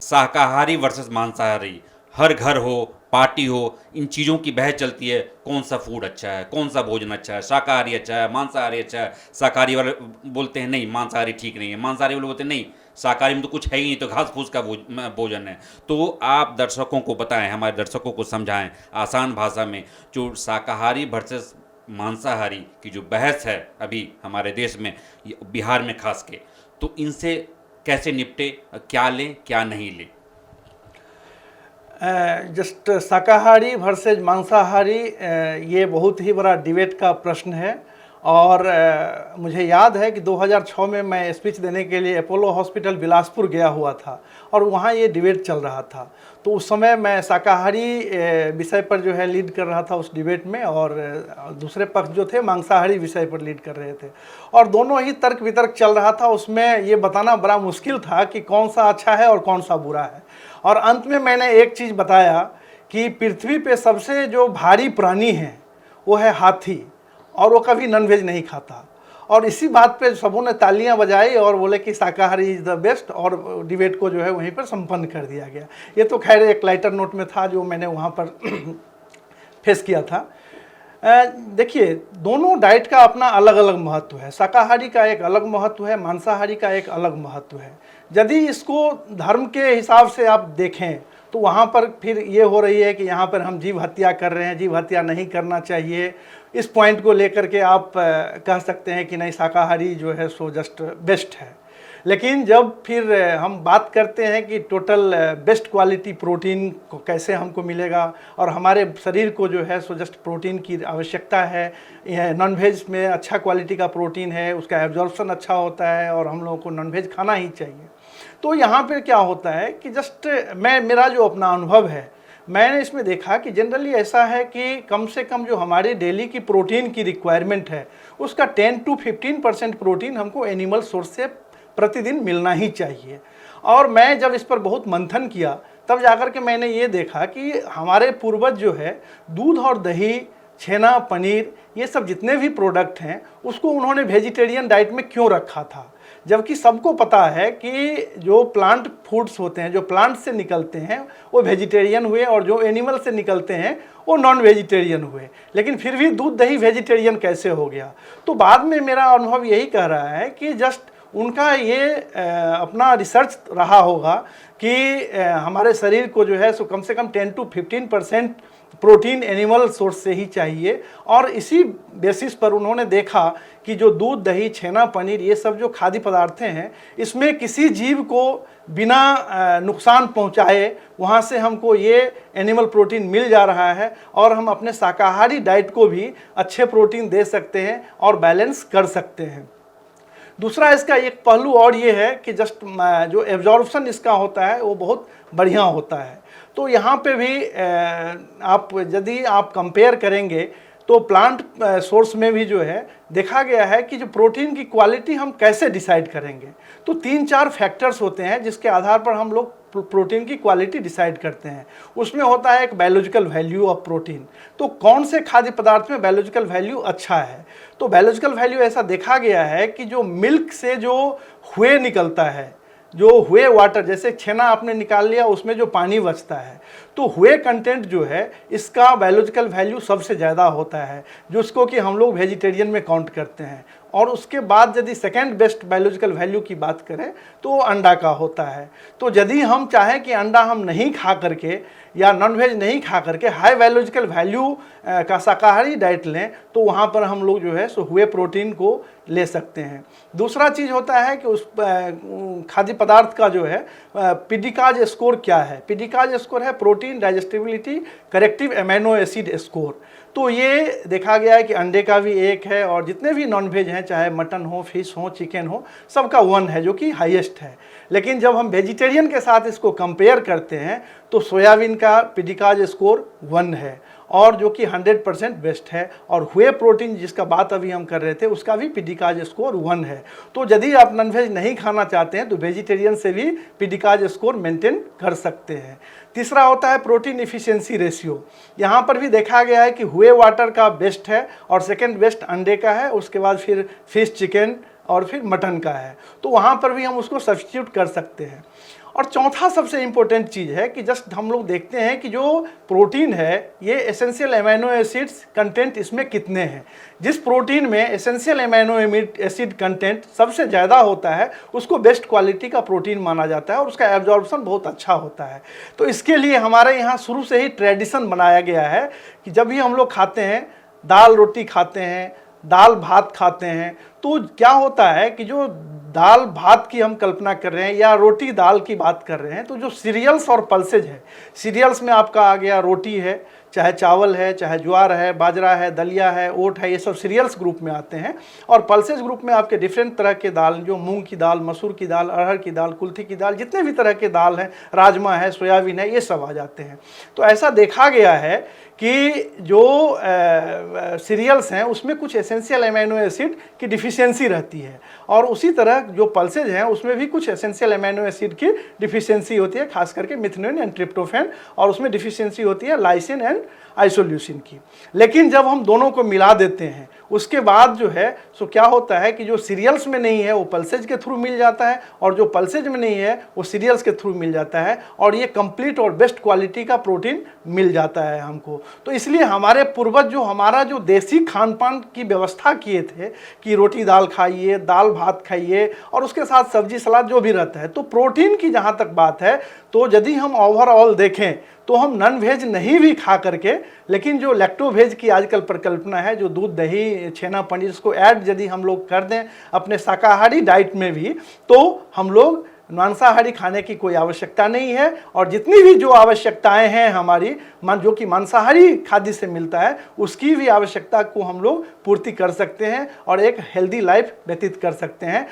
शाकाहारी वर्सेस मांसाहारी, हर घर हो, पार्टी हो, इन चीज़ों की बहस चलती है, कौन सा फूड अच्छा है, कौन सा भोजन अच्छा है, शाकाहारी अच्छा है, मांसाहारी अच्छा है। शाकाहारी वाले बोलते हैं नहीं मांसाहारी ठीक नहीं है, मांसाहारी वाले बोलते हैं नहीं शाकाहारी में तो कुछ है ही नहीं, तो घास फूस का भोजन है। तो आप दर्शकों को बताएं, हमारे दर्शकों को समझाएं आसान भाषा में, जो शाकाहारी वर्सेस मांसाहारी की जो बहस है अभी हमारे देश में, बिहार में खास के, तो इनसे कैसे निपटे, क्या लें क्या नहीं लें। जस्ट शाकाहारी वर्सेज मांसाहारी, ये बहुत ही बड़ा डिबेट का प्रश्न है। और मुझे याद है कि 2006 में मैं स्पीच देने के लिए अपोलो हॉस्पिटल बिलासपुर गया हुआ था और वहाँ ये डिबेट चल रहा था। तो उस समय मैं शाकाहारी विषय पर जो है लीड कर रहा था उस डिबेट में, और दूसरे पक्ष जो थे मांसाहारी विषय पर लीड कर रहे थे, और दोनों ही तर्क वितर्क चल रहा था। उसमें ये बताना बड़ा मुश्किल था कि कौन सा अच्छा है और कौन सा बुरा है। और अंत में मैंने एक चीज़ बताया कि पृथ्वी पे सबसे जो भारी प्राणी है वो है हाथी, और वो कभी नॉनवेज नहीं खाता। और इसी बात पे सबों ने तालियां बजाई और बोले कि शाकाहारी इज़ द बेस्ट, और डिबेट को जो है वहीं पर संपन्न कर दिया गया। ये तो खैर एक लाइटर नोट में था जो मैंने वहाँ पर फेस किया था। देखिए, दोनों डाइट का अपना अलग अलग महत्व है। शाकाहारी का एक अलग महत्व है, मांसाहारी का एक अलग महत्व है। यदि इसको धर्म के हिसाब से आप देखें तो वहाँ पर फिर ये हो रही है कि यहाँ पर हम जीव हत्या कर रहे हैं, जीव हत्या नहीं करना चाहिए। इस पॉइंट को लेकर के आप कह सकते हैं कि नहीं शाकाहारी जो है सो जस्ट बेस्ट है। लेकिन जब फिर हम बात करते हैं कि टोटल बेस्ट क्वालिटी प्रोटीन को कैसे हमको मिलेगा, और हमारे शरीर को जो है सो जस्ट प्रोटीन की आवश्यकता है, नॉनवेज में अच्छा क्वालिटी का प्रोटीन है, उसका एब्जॉर्प्शन अच्छा होता है और हम लोगों को नॉनवेज खाना ही चाहिए। तो यहाँ पे क्या होता है कि जस्ट मेरा जो अपना अनुभव है, मैंने इसमें देखा कि जनरली ऐसा है कि कम से कम जो हमारी डेली की प्रोटीन की रिक्वायरमेंट है उसका 10 to 15% प्रोटीन हमको एनिमल सोर्स से प्रतिदिन मिलना ही चाहिए। और मैं जब इस पर बहुत मंथन किया तब जाकर के मैंने ये देखा कि हमारे पूर्वज जो है दूध और दही, छेना, पनीर, ये सब जितने भी प्रोडक्ट हैं उसको उन्होंने वेजिटेरियन डाइट में क्यों रखा था, जबकि सबको पता है कि जो प्लांट फूड्स होते हैं, जो प्लांट से निकलते हैं वो वेजिटेरियन हुए, और जो एनिमल से निकलते हैं वो नॉन वेजिटेरियन हुए। लेकिन फिर भी दूध दही वेजिटेरियन कैसे हो गया? तो बाद में मेरा अनुभव यही कह रहा है कि जस्ट उनका ये अपना रिसर्च रहा होगा कि हमारे शरीर को जो है सो कम से कम 10 to 15% प्रोटीन एनिमल सोर्स से ही चाहिए। और इसी बेसिस पर उन्होंने देखा कि जो दूध, दही, छेना, पनीर, ये सब जो खाद्य पदार्थ हैं इसमें किसी जीव को बिना नुकसान पहुंचाए वहाँ से हमको ये एनिमल प्रोटीन मिल जा रहा है, और हम अपने शाकाहारी डाइट को भी अच्छे प्रोटीन दे सकते हैं और बैलेंस कर सकते हैं। दूसरा इसका एक पहलू और ये है कि जस्ट जो एब्जॉर्प्शन इसका होता है वो बहुत बढ़िया होता है। तो यहाँ पे भी आप यदि आप कंपेयर करेंगे तो प्लांट सोर्स में भी जो है देखा गया है कि जो प्रोटीन की क्वालिटी हम कैसे डिसाइड करेंगे, तो 3-4 फैक्टर्स होते हैं जिसके आधार पर हम लोग प्रोटीन की क्वालिटी डिसाइड करते हैं। उसमें होता है एक बायोलॉजिकल वैल्यू ऑफ प्रोटीन, तो कौन से खाद्य पदार्थ में बायोलॉजिकल वैल्यू अच्छा है। तो बायोलॉजिकल वैल्यू ऐसा देखा गया है कि जो मिल्क से जो व्हे निकलता है, जो व्हे वाटर, जैसे छेना आपने निकाल लिया उसमें जो पानी बचता है, तो व्हे कंटेंट जो है इसका बायोलॉजिकल वैल्यू सबसे ज़्यादा होता है, जिसको कि हम लोग वेजिटेरियन में काउंट करते हैं। और उसके बाद यदि सेकेंड बेस्ट बायोलॉजिकल वैल्यू की बात करें तो वो अंडा का होता है। तो यदि हम चाहें कि अंडा हम नहीं खा करके या नॉनवेज नहीं खा करके हाई बायोलॉजिकल वैल्यू का शाकाहारी डाइट लें तो वहाँ पर हम लोग जो है सो व्हे प्रोटीन को ले सकते हैं। दूसरा चीज़ होता है कि उस खाद्य पदार्थ का जो है पिडिकाज स्कोर क्या है। पिडिकाज स्कोर है protein digestibility corrective amino acid score. तो ये देखा गया है कि अंडे का भी एक है, और जितने भी नॉनवेज हैं चाहे मटन हो, फिश हो, चिकन हो, सबका 1 है जो कि हाईएस्ट है। लेकिन जब हम वेजिटेरियन के साथ इसको कंपेयर करते हैं तो सोयाबीन का पिडिकाज स्कोर 1 है, और जो कि 100% बेस्ट है। और व्हे प्रोटीन जिसका बात अभी हम कर रहे थे उसका भी पिडिकाज स्कोर 1 है। तो यदि आप नॉनवेज नहीं खाना चाहते हैं तो वेजिटेरियन से भी पिडिकाज स्कोर मेंटेन कर सकते हैं। तीसरा होता है प्रोटीन इफिशिएंसी रेशियो। यहाँ पर भी देखा गया है कि व्हे वाटर का बेस्ट है, और सेकेंड बेस्ट अंडे का है, उसके बाद फिर फिश, चिकन और फिर मटन का है। तो वहाँ पर भी हम उसको सब्स्टिट्यूट कर सकते हैं। और चौथा सबसे इम्पोर्टेंट चीज़ है कि जस्ट हम लोग देखते हैं कि जो प्रोटीन है ये एसेंशियल अमीनो एसिड्स कंटेंट इसमें कितने हैं। जिस प्रोटीन में एसेंशियल अमीनो एसिड कंटेंट सबसे ज़्यादा होता है उसको बेस्ट क्वालिटी का प्रोटीन माना जाता है और उसका एब्जॉर्प्शन बहुत अच्छा होता है। तो इसके लिए हमारे यहाँ शुरू से ही ट्रेडिशन बनाया गया है कि जब भी हम लोग खाते हैं, दाल रोटी खाते हैं, दाल भात खाते हैं, तो क्या होता है कि जो दाल भात की हम कल्पना कर रहे हैं या रोटी दाल की बात कर रहे हैं, तो जो सीरियल्स और पल्सेज है, सीरियल्स में आपका आ गया रोटी है, चाहे चावल है, चाहे ज्वार है, बाजरा है, दलिया है, ओट है, ये सब सीरियल्स ग्रुप में आते हैं। और पल्सेज ग्रुप में आपके डिफरेंट तरह के दाल, जो मूंग की दाल, मसूर की दाल, अरहर की दाल, कुल्थी की दाल, जितने भी तरह के दाल हैं, राजमा है, सोयाबीन है, ये सब आ जाते हैं। तो ऐसा देखा गया है कि जो सीरियल्स हैं उसमें कुछ एसेंशियल अमीनो एसिड की डिफिशियंसी रहती है और उसी तरह जो पल्सेज हैं उसमें भी कुछ एसेंशियल अमीनो एसिड की डिफिशियंसी होती है, खास करके मिथेनोन एंड ट्रिप्टोफैन, और उसमें डिफिशियंसी होती है लाइसिन एंड आइसोल्यूसिन की। लेकिन जब हम दोनों को मिला देते हैं उसके बाद जो है सो क्या होता है कि जो सीरियल्स में नहीं है वो पल्सेज के थ्रू मिल जाता है और जो पल्सेज में नहीं है वो सीरियल्स के थ्रू मिल जाता है और ये कंप्लीट और बेस्ट क्वालिटी का प्रोटीन मिल जाता है हमको। तो इसलिए हमारे पूर्वज जो हमारा जो देसी खान पान की व्यवस्था किए थे कि रोटी दाल खाइए, दाल भात खाइए और उसके साथ सब्जी सलाद जो भी रहता है, तो प्रोटीन की जहाँ तक बात है तो यदि हम ओवरऑल देखें तो हम नॉन वेज नहीं भी खा करके, लेकिन जो लैक्टो वेज की आजकल परिकल्पना है, जो दूध दही छेना पनीर इसको ऐड यदि हम लोग कर दें अपने शाकाहारी डाइट में भी, तो हम लोग मांसाहारी खाने की कोई आवश्यकता नहीं है और जितनी भी जो आवश्यकताएं हैं हमारी जो कि मांसाहारी खाद्य से मिलता है उसकी भी आवश्यकता को हम लोग पूर्ति कर सकते हैं और एक हेल्दी लाइफ व्यतीत कर सकते हैं।